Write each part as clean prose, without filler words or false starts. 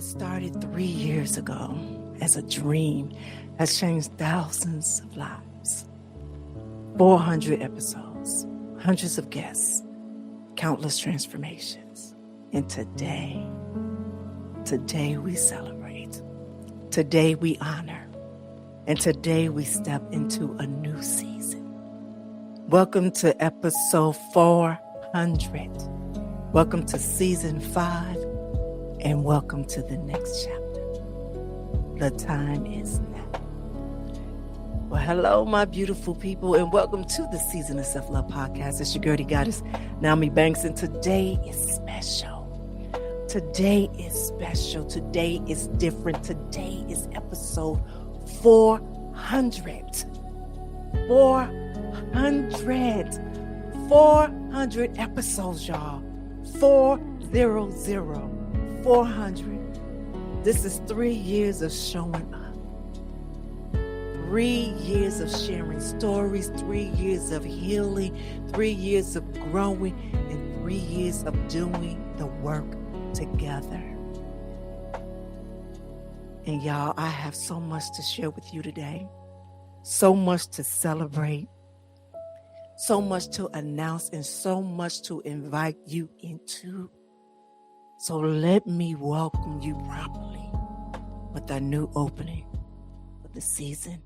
started 3 years ago as a dream has changed thousands of lives. 400 episodes, hundreds of guests, countless transformations. And today we celebrate. Today we honor. And today we step into a new season. Welcome to episode 400. Welcome to season 5. And welcome to the next chapter. The time is now. Well, hello, my beautiful people, and welcome to the Season of Self-Love podcast. It's your girly goddess, Nyomi, and today is special. Today is special. Today is different. Today is episode 400. 400 episodes, y'all. 400. 400. This is 3 years of showing up. 3 years of sharing stories, 3 years of healing, 3 years of growing, and 3 years of doing the work together. And y'all, I have so much to share with you today. So much to celebrate. So much to announce and so much to invite you into. So let me welcome you properly with our new opening of the season.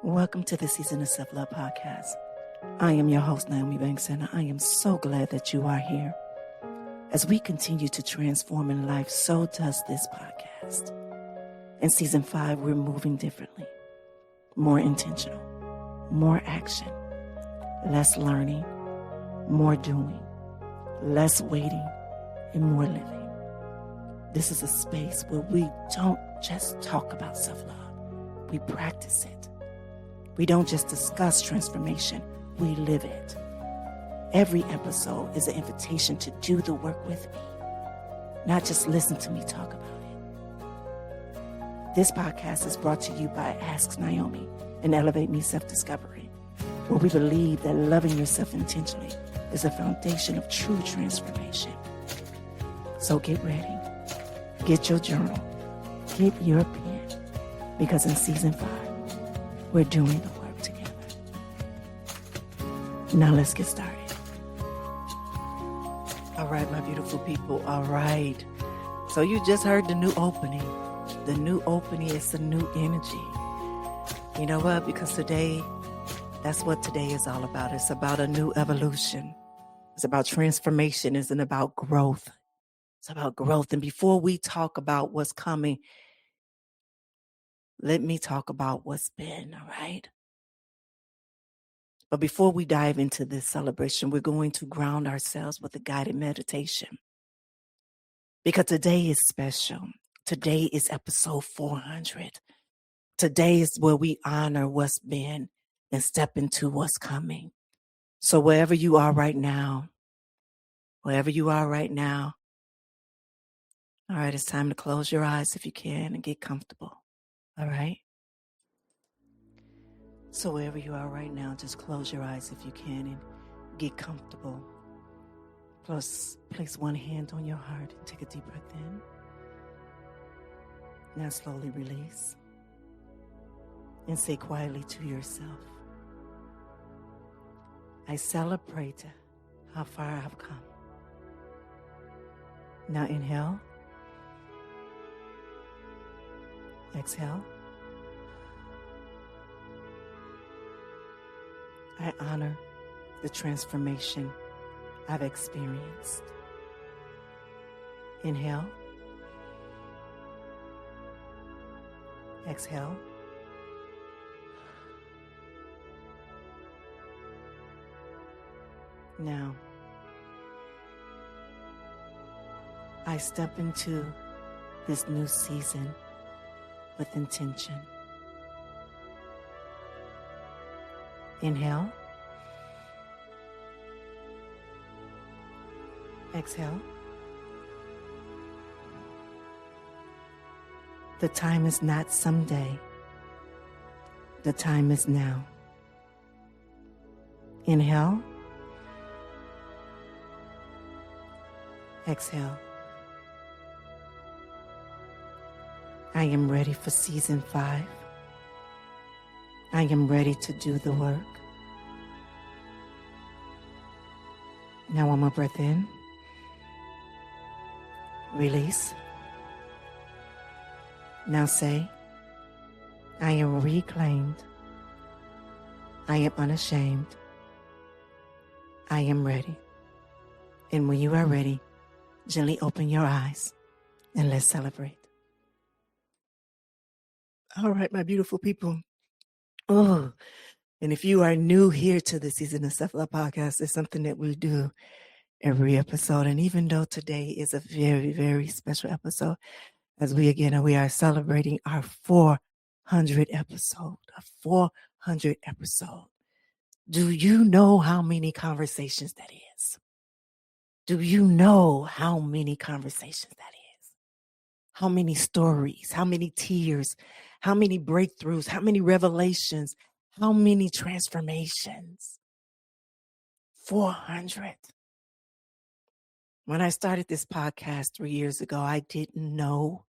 Welcome to the Season of Self-Love podcast. I am your host, Nyomi, and I am so glad that you are here. As we continue to transform in life, so does this podcast. In season 5, we're moving differently, more intentional, more action, less learning, more doing. Less waiting and more living. This is a space where we don't just talk about self-love. We practice it. We don't just discuss transformation. We live it. Every episode is an invitation to do the work with me, not just listen to me talk about it. This podcast is brought to you by Ask Nyomi and Elevate Me Self-Discovery, where we believe that loving yourself intentionally is a foundation of true transformation. So get ready, get your journal, get your pen, because in season 5, we're doing the work together. Now let's get started. All right, my beautiful people, all right. So you just heard the new opening. The new opening is a new energy. You know what? Because today, that's what today is all about. It's about a new evolution. It's about transformation. It's about growth. It's about growth. And before we talk about what's coming, let me talk about what's been, all right? But before we dive into this celebration, we're going to ground ourselves with a guided meditation. Because today is special. Today is episode 400. Today is where we honor what's been and step into what's coming. So wherever you are right now, all right, it's time to close your eyes if you can and get comfortable, all right? So wherever you are right now, just close your eyes if you can and get comfortable. Plus, place one hand on your heart and take a deep breath in. Now slowly release and say quietly to yourself, I celebrate how far I've come. Now inhale. Exhale. I honor the transformation I've experienced. Inhale. Exhale. Now, I step into this new season with intention. Inhale. Exhale. The time is not someday. The time is now. Inhale. Exhale. I am ready for season 5. I am ready to do the work. Now one more breath in. Release. Now say, I am reclaimed. I am unashamed. I am ready. And when you are ready, gently open your eyes and let's celebrate. All right, my beautiful people. Oh, and if you are new here to the Season of Self-Love podcast, it's something that we do every episode. And even though today is a very, very special episode, as we are celebrating our 400 episode, a 400 episode. Do you know how many conversations that is? Do you know how many conversations that is? How many stories, how many tears, how many breakthroughs, how many revelations, how many transformations? 400. When I started this podcast 3 years ago, I didn't know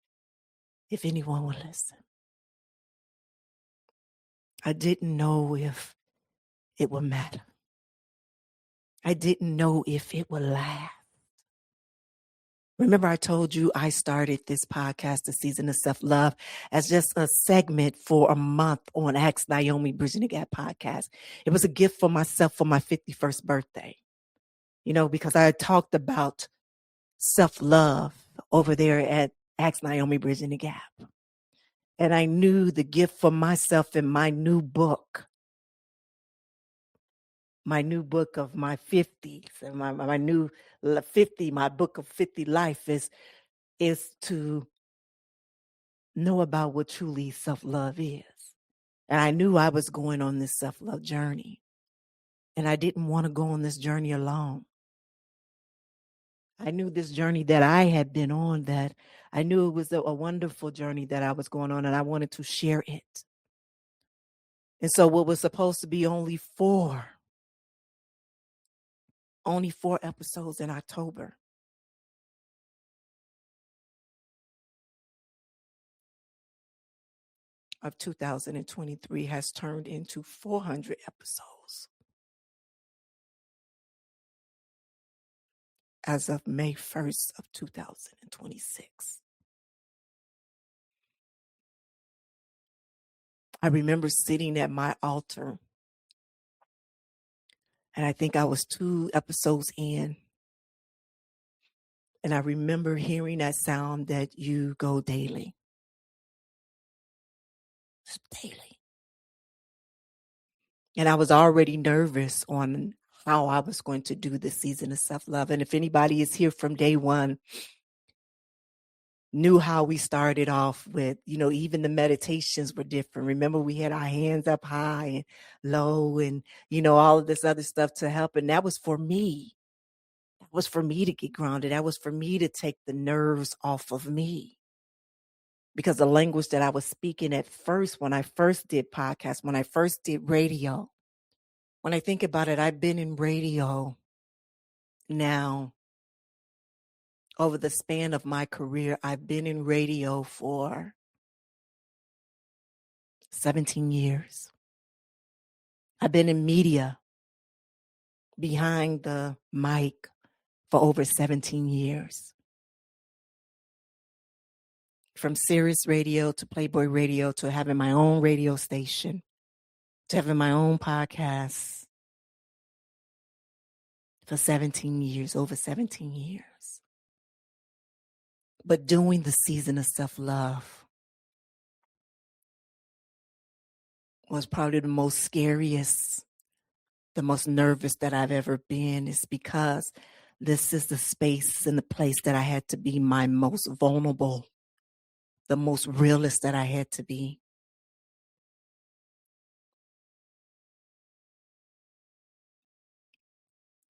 if anyone would listen. I didn't know if it would matter. I didn't know if it would last. Remember, I told you I started this podcast, The Season of Self-Love, as just a segment for a month on Ask Nyomi Bridging the Gap podcast. It was a gift for myself for my 51st birthday, because I had talked about self-love over there at Ask Nyomi Bridging the Gap. And I knew the gift for myself in my new book of my 50s and my new 50, my book of 50 life is to know about what truly self-love is. And I knew I was going on this self-love journey. And I didn't want to go on this journey alone. I knew this journey that I had been on, that I knew it was a wonderful journey that I was going on, and I wanted to share it. And so what was supposed to be only four episodes in October of 2023 has turned into 400 episodes as of May 1st of 2026. I remember sitting at my altar, and I think I was 2 episodes in, and I remember hearing that sound that you go daily. It's daily. And I was already nervous on how I was going to do this season of self-love. And if anybody is here from day one, knew how we started off with, even the meditations were different. Remember, we had our hands up high and low and, all of this other stuff to help. And that was for me. That was for me to get grounded. That was for me to take the nerves off of me. Because the language that I was speaking at first, when I first did podcasts, when I first did radio, when I think about it, I've been in radio now over the span of my career. I've been in radio for 17 years. I've been in media behind the mic for over 17 years. From Sirius Radio to Playboy Radio to having my own radio station to having my own podcast for 17 years, over 17 years. But doing the season of self-love was probably the most scariest, the most nervous that I've ever been, is because this is the space and the place that I had to be my most vulnerable, the most realist that I had to be.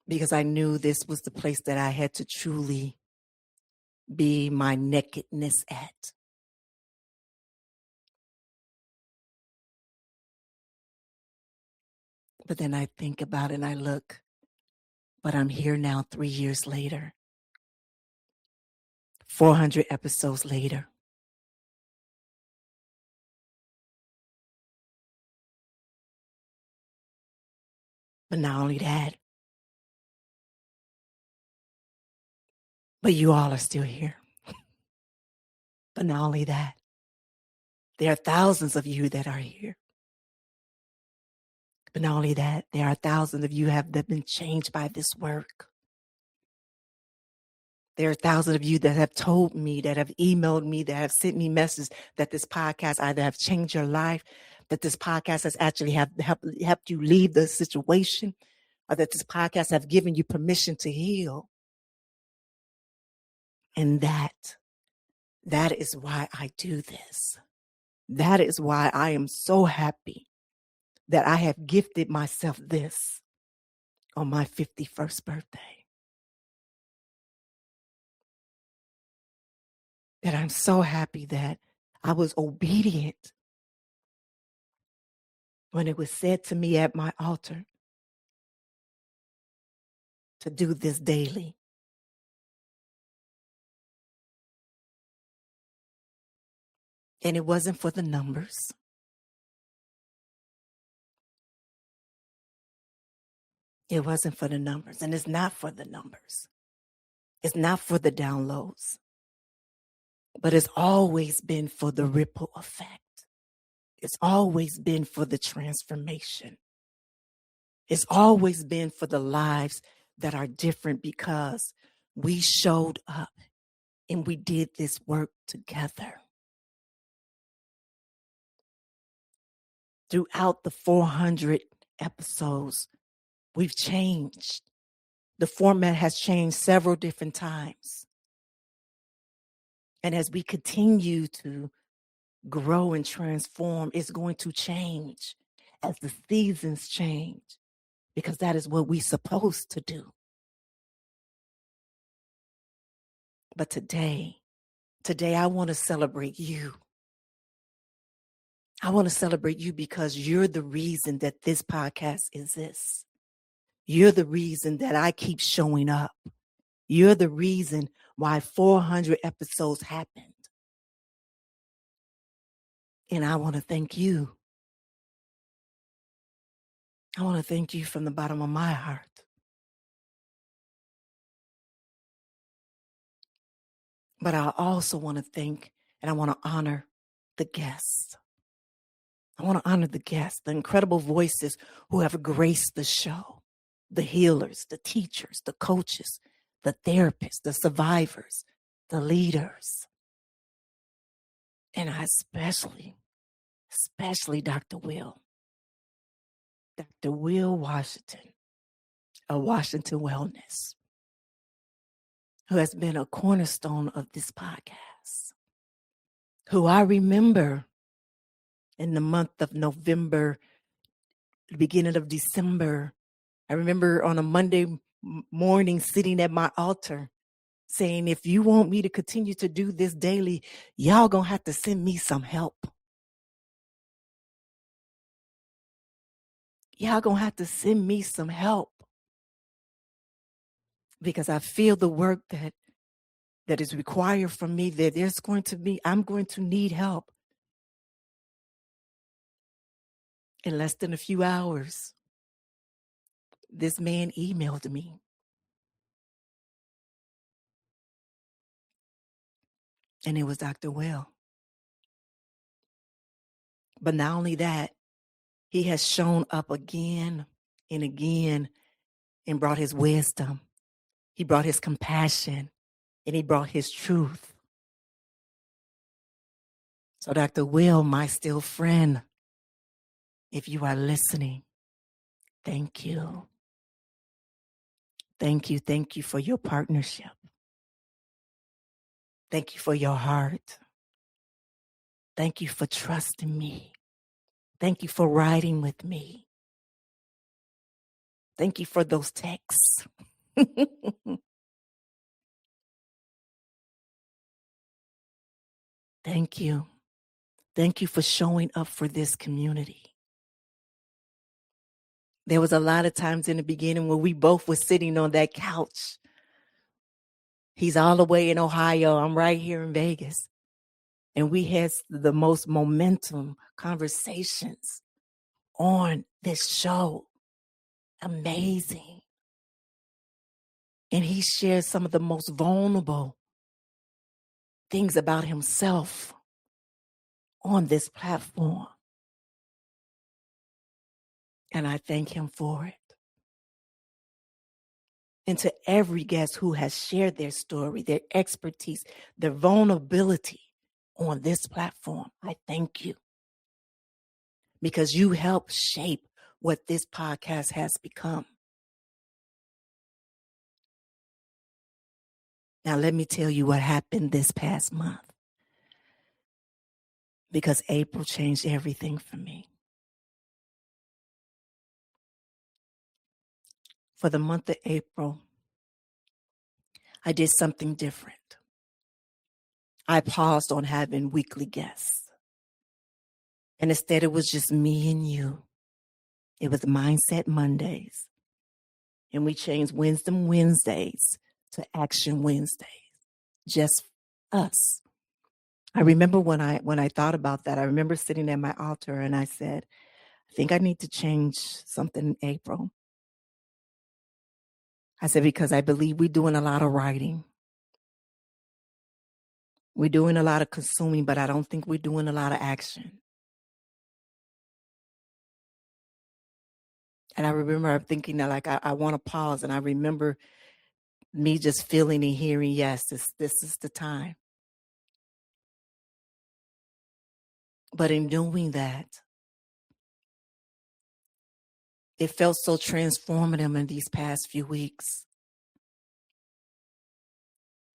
Because I knew this was the place that I had to truly be my nakedness at. But then I think about it and I look, but I'm here now 3 years later. 400 episodes later. But not only that, but you all are still here. But not only that, there are thousands of you that are here. But not only that, there are thousands of you that have been changed by this work. There are thousands of you that have told me, that have emailed me, that have sent me messages that this podcast either have changed your life, that this podcast has actually helped you leave the situation, or that this podcast have given you permission to heal. And that is why I do this. That is why I am so happy that I have gifted myself this on my 51st birthday. That I'm so happy that I was obedient when it was said to me at my altar to do this daily. And it wasn't for the numbers. It wasn't for the numbers. And it's not for the numbers. It's not for the downloads. But it's always been for the ripple effect. It's always been for the transformation. It's always been for the lives that are different because we showed up and we did this work together. Throughout the 400 episodes, we've changed. The format has changed several different times. And as we continue to grow and transform, it's going to change as the seasons change, because that is what we're supposed to do. But today I want to celebrate you. I want to celebrate you because you're the reason that this podcast exists. You're the reason that I keep showing up. You're the reason why 400 episodes happened. And I want to thank you. I want to thank you from the bottom of my heart. But I also want to thank and I want to honor the guests. I want to honor the guests, the incredible voices who have graced the show, the healers, the teachers, the coaches, the therapists, the survivors, the leaders. And I especially Dr. Will Washington of Washington Wellness, who has been a cornerstone of this podcast, who I remember in the month of November, the beginning of December. I remember on a Monday morning sitting at my altar saying, if you want me to continue to do this daily, y'all gonna have to send me some help. Y'all gonna have to send me some help, because I feel the work that is required from me, that I'm going to need help. In less than a few hours, this man emailed me. And it was Dr. Will. But not only that, he has shown up again and again and brought his wisdom. He brought his compassion and he brought his truth. So Dr. Will, my still friend, if you are listening, thank you. Thank you for your partnership. Thank you for your heart. Thank you for trusting me. Thank you for riding with me. Thank you for those texts. Thank you. Thank you for showing up for this community. There was a lot of times in the beginning where we both were sitting on that couch He's all the way in Ohio. I'm right here in Vegas. And we had the most momentum conversations on this show. Amazing. And he shared some of the most vulnerable things about himself on this platform. And I thank him for it. And to every guest who has shared their story, their expertise, their vulnerability on this platform, I thank you. Because you help shape what this podcast has become. Now, let me tell you what happened this past month. Because April changed everything for me. For the month of April, I did something different. I paused on having weekly guests. And instead, it was just me and you. It was Mindset Mondays. And we changed Wisdom Wednesdays to Action Wednesdays. Just us. I remember when I thought about that, I remember sitting at my altar and I said, I think I need to change something in April. I said, because I believe we're doing a lot of writing. We're doing a lot of consuming, but I don't think we're doing a lot of action. And I remember thinking that like I want to pause, and I remember me just feeling and hearing, yes, this is the time. But in doing that, it felt so transformative in these past few weeks.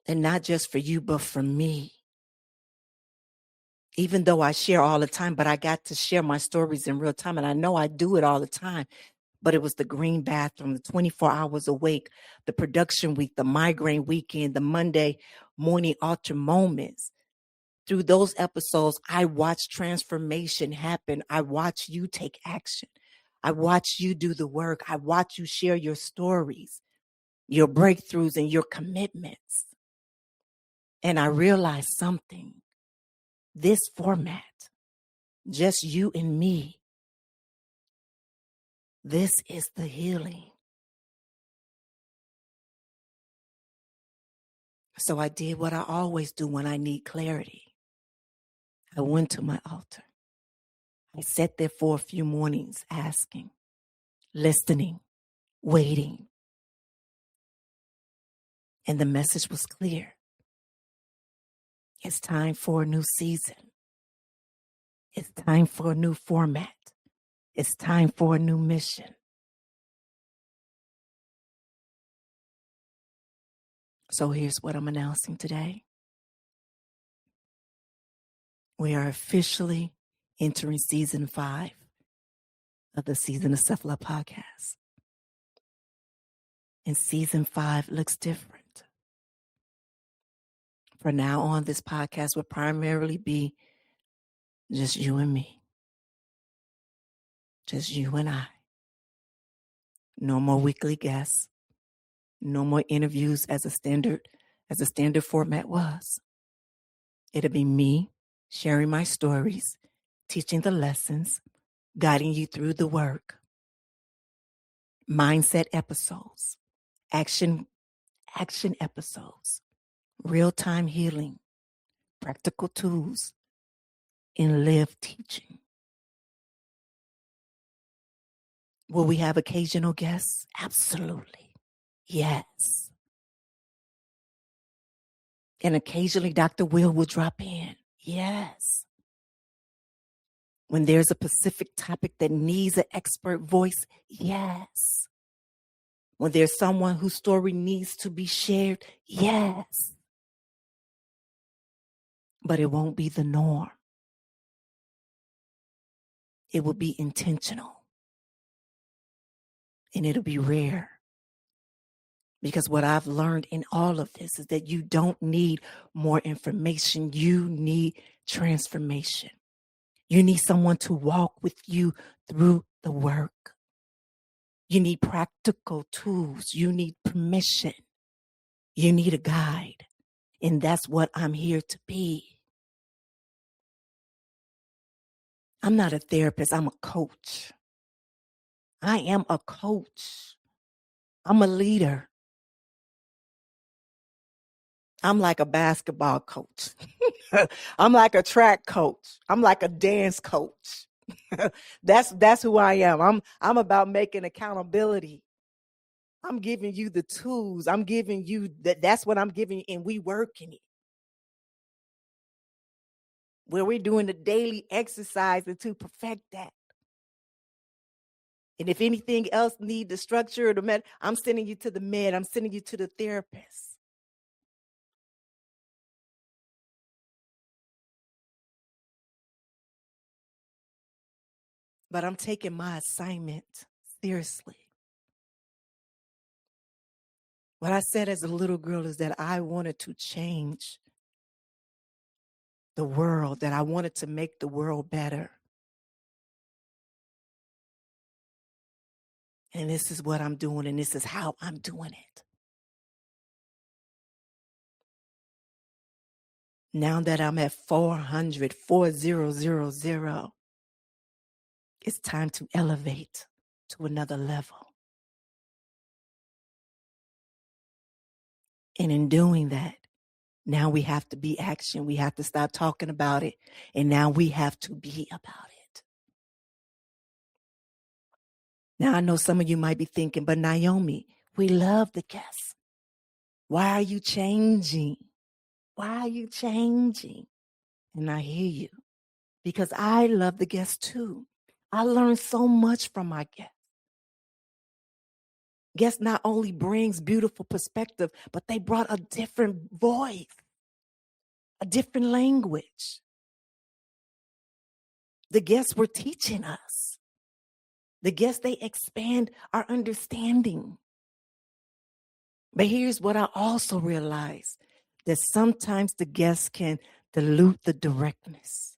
And not just for you, but for me. Even though I share all the time, but I got to share my stories in real time. And I know I do it all the time. But it was the green bathroom, the 24 hours awake, the production week, the migraine weekend, the Monday morning altar moments. Through those episodes, I watched transformation happen. I watched you take action. I watched you do the work. I watched you share your stories, your breakthroughs, and your commitments. And I realized something. This format, just you and me, this is the healing. So I did what I always do when I need clarity. I went to my altar. I sat there for a few mornings asking, listening, waiting. And the message was clear. It's time for a new season. It's time for a new format. It's time for a new mission. So here's what I'm announcing today. We are officially entering season 5 of the Season of Self-Love podcast. And season 5 looks different. From now on, this podcast will primarily be just you and me. Just you and I. No more weekly guests. No more interviews as a standard format was. It'll be me sharing my stories, teaching the lessons, guiding you through the work. Mindset episodes, action episodes, real-time healing, practical tools, and live teaching. Will we have occasional guests? Absolutely. Yes. And occasionally Dr. Will drop in. Yes. When there's a specific topic that needs an expert voice, yes. When there's someone whose story needs to be shared, yes. But it won't be the norm. It will be intentional. And it'll be rare. Because what I've learned in all of this is that you don't need more information. You need transformation. You need someone to walk with you through the work. You need practical tools. You need permission. You need a guide. And that's what I'm here to be. I'm not a therapist. I'm a coach. I am a coach. I'm a leader. I'm like a basketball coach. I'm like a track coach. I'm like a dance coach. That's who I am. I'm about making accountability. I'm giving you the tools. I'm giving you that's what I'm giving you, and we working it. Where we're doing the daily exercise to perfect that. And if anything else need the structure or the med, I'm sending you to the med. I'm sending you to the therapist. But I'm taking my assignment seriously. What I said as a little girl is that I wanted to change the world, that I wanted to make the world better. And this is what I'm doing, and this is how I'm doing it. Now that I'm at 400, it's time to elevate to another level. And in doing that, now we have to be action. We have to stop talking about it. And now we have to be about it. Now I know some of you might be thinking, but Nyomi, we love the guests. Why are you changing? Why are you changing? And I hear you, because I love the guests too. I learned so much from my guests. Guests not only brings beautiful perspective, but they brought a different voice, a different language. The guests were teaching us. The guests, they expand our understanding. But here's what I also realized, that sometimes the guests can dilute the directness.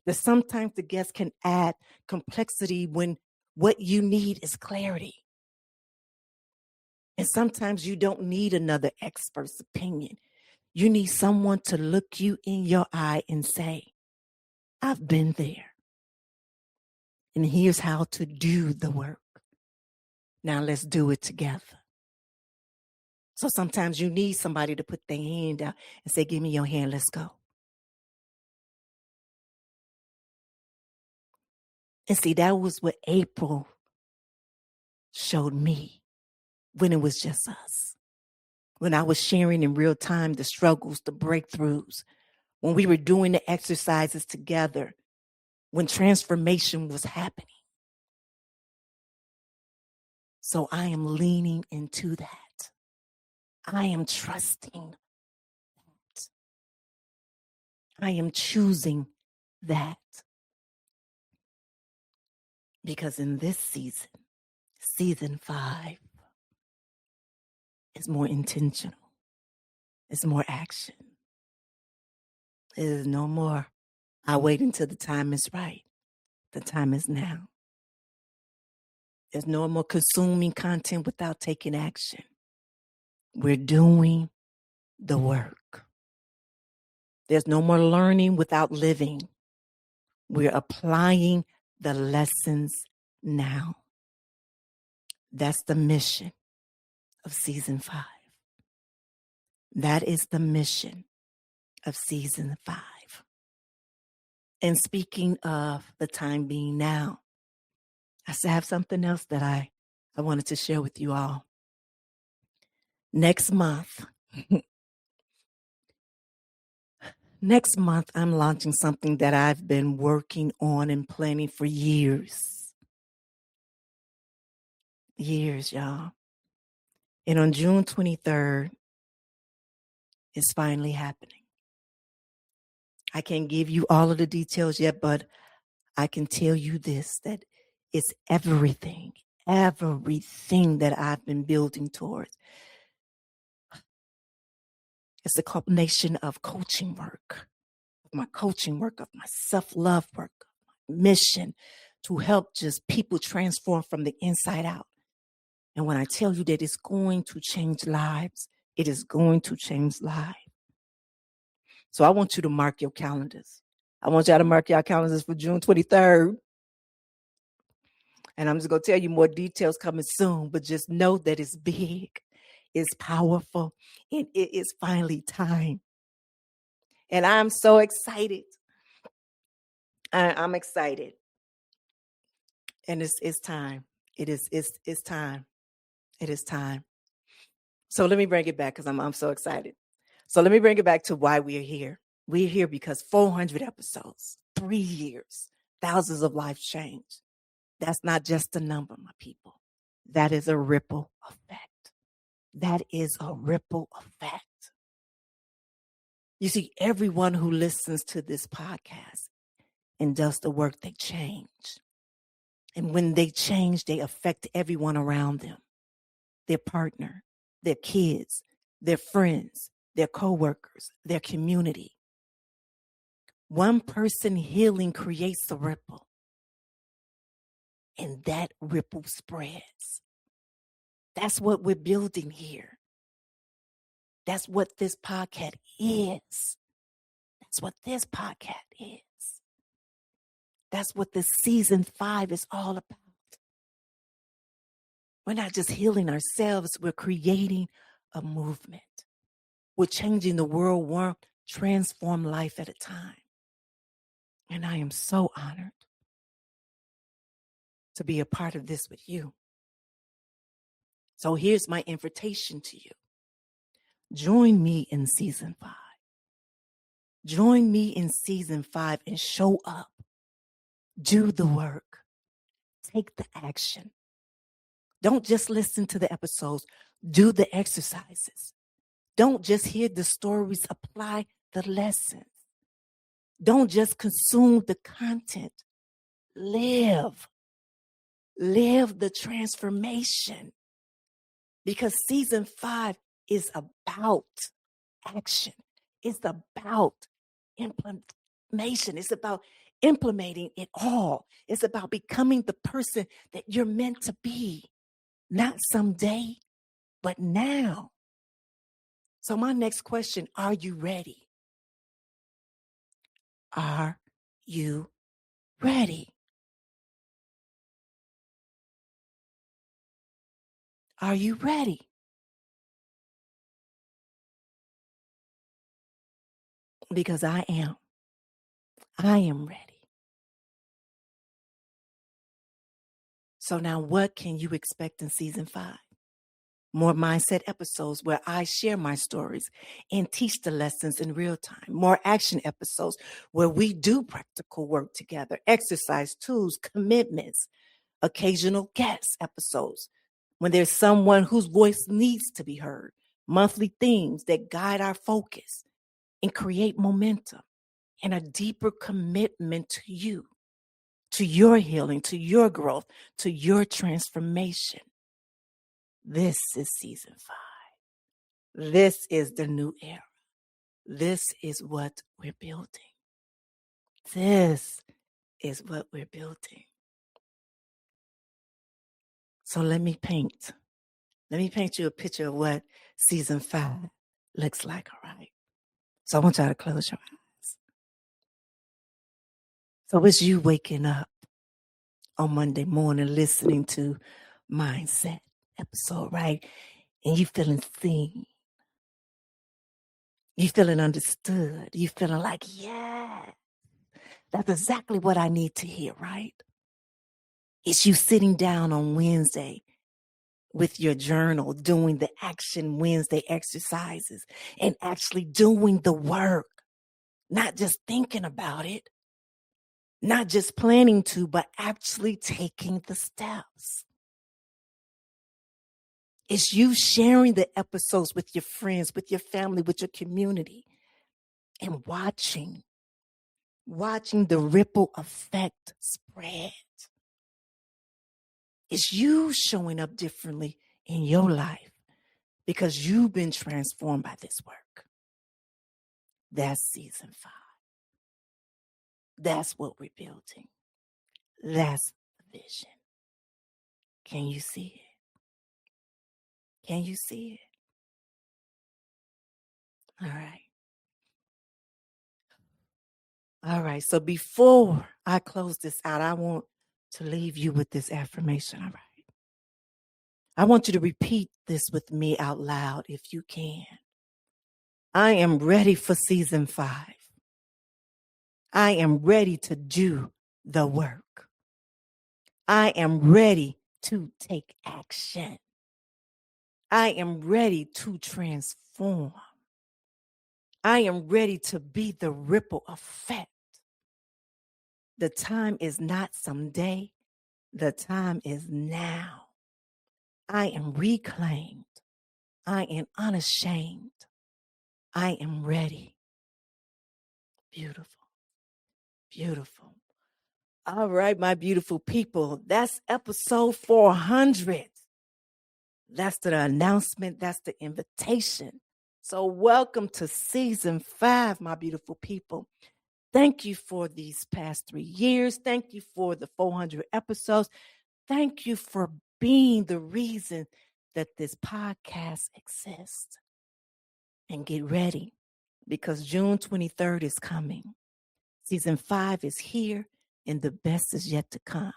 That sometimes the guests can add complexity when what you need is clarity. And sometimes you don't need another expert's opinion. You need someone to look you in your eye and say, I've been there. And here's how to do the work. Now let's do it together. So sometimes you need somebody to put their hand out and say, give me your hand, let's go. And see, that was what April showed me when it was just us. When I was sharing in real time the struggles, the breakthroughs, when we were doing the exercises together, when transformation was happening. So I am leaning into that. I am trusting that. I am choosing that. Because in this season, season 5, is more intentional. It's more action. It is no more, I wait until the time is right. The time is now. There's no more consuming content without taking action. We're doing the work. There's no more learning without living. We're applying the lessons now. That's the mission of season 5. That is the mission of season 5. And speaking of the time being now, I still have something else that I wanted to share with you all. Next month, I'm launching something that I've been working on and planning for years. Years, y'all. And on June 23rd, it's finally happening. I can't give you all of the details yet, but I can tell you this, that it's everything that I've been building towards. It's a combination of coaching work, my self-love work, my mission to help just people transform from the inside out. And when I tell you that it's going to change lives, It is going to change lives. So I want you to mark your calendars. I want y'all to mark your calendars for June 23rd. And I'm just going to tell you more details coming soon, but just know that it's big, it's powerful, and it is finally time. And I'm so excited. I'm excited. And it's time. It's time. It is time. So let me bring it back because I'm so excited. So let me bring it back to why we are here. We're here because 400 episodes, 3 years, thousands of lives changed. That's not just a number, my people. That is a ripple effect. That is a ripple effect. You see, everyone who listens to this podcast and does the work, they change. And when they change, they affect everyone around them, their partner, their kids, their friends, their coworkers, their community. One person healing creates a ripple, and that ripple spreads. That's what we're building here. That's what this podcast is. That's what this podcast is. That's what the season 5 is all about. We're not just healing ourselves, we're creating a movement. We're changing the world, one transform life at a time. And I am so honored to be a part of this with you. So here's my invitation to you. Join me in season 5. Join me in season 5 and show up. Do the work. Take the action. Don't just listen to the episodes. Do the exercises. Don't just hear the stories. Apply the lessons. Don't just consume the content. Live. Live the transformation. Because season 5 is about action. It's about implementation. It's about implementing it all. It's about becoming the person that you're meant to be. Not someday, but now. So my next question, are you ready? Are you ready? Are you ready? Because I am. I am ready. So now what can you expect in season 5? More mindset episodes where I share my stories and teach the lessons in real time. More action episodes where we do practical work together, exercise tools, commitments, occasional guest episodes when there's someone whose voice needs to be heard, monthly themes that guide our focus and create momentum and a deeper commitment to you, to your healing, to your growth, to your transformation. This is season 5. This is the new era. This is what we're building. This is what we're building. So let me paint you a picture of what season 5 looks like, all right? So I want y'all to close your eyes. So it's you waking up on Monday morning listening to Mindset episode, right? And you feeling seen. You feeling understood. You feeling like, yeah, that's exactly what I need to hear, right? It's you sitting down on Wednesday with your journal, doing the Action Wednesday exercises and actually doing the work, not just thinking about it, not just planning to, but actually taking the steps. It's you sharing the episodes with your friends, with your family, with your community, and watching the ripple effect spread. It's you showing up differently in your life because you've been transformed by this work. That's season 5. That's what we're building. That's the vision. Can you see it? Can you see it? All right. All right. So before I close this out, I want to leave you with this affirmation. All right. I want you to repeat this with me out loud if you can. I am ready for season 5. I am ready to do the work. I am ready to take action. I am ready to transform. I am ready to be the ripple effect. The time is not someday. The time is now. I am reclaimed. I am unashamed. I am ready. Beautiful. Beautiful. All right, my beautiful people. That's episode 400. That's the announcement. That's the invitation. So welcome to season 5, my beautiful people. Thank you for these past 3 years. Thank you for the 400 episodes. Thank you for being the reason that this podcast exists. And get ready, because June 23rd is coming. Season 5 is here, and the best is yet to come.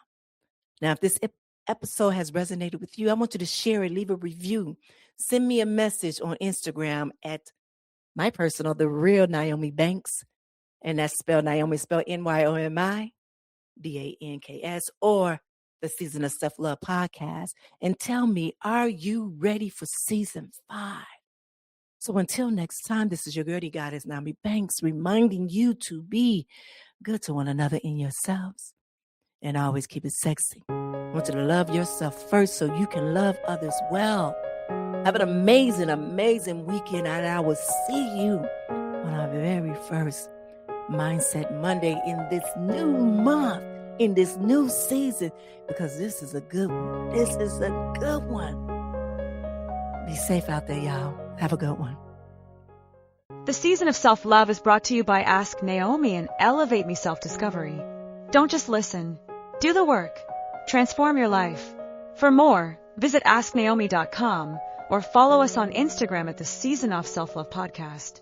Now, if this episode has resonated with you, I want you to share it, leave a review. Send me a message on Instagram at my personal, The Real Nyomi Banks. And that's spelled Nyomi, spelled NYOMI, BANKS, or the Season of Self-Love podcast. And tell me, are you ready for season 5? So until next time, this is your girlie goddess, Nyomi Banks, reminding you to be good to one another in yourselves and always keep it sexy. I want you to love yourself first so you can love others well. Have an amazing, amazing weekend, and I will see you on our very first Mindset Monday in this new month, in this new season, because this is a good one. This is a good one. Be safe out there, y'all. Have a good one. The Season of Self-Love is brought to you by Ask Nyomi and Elevate Me Self-Discovery. Don't just listen. Do the work. Transform your life. For more, visit AskNyomi.com or follow us on Instagram at the Season of Self-Love Podcast.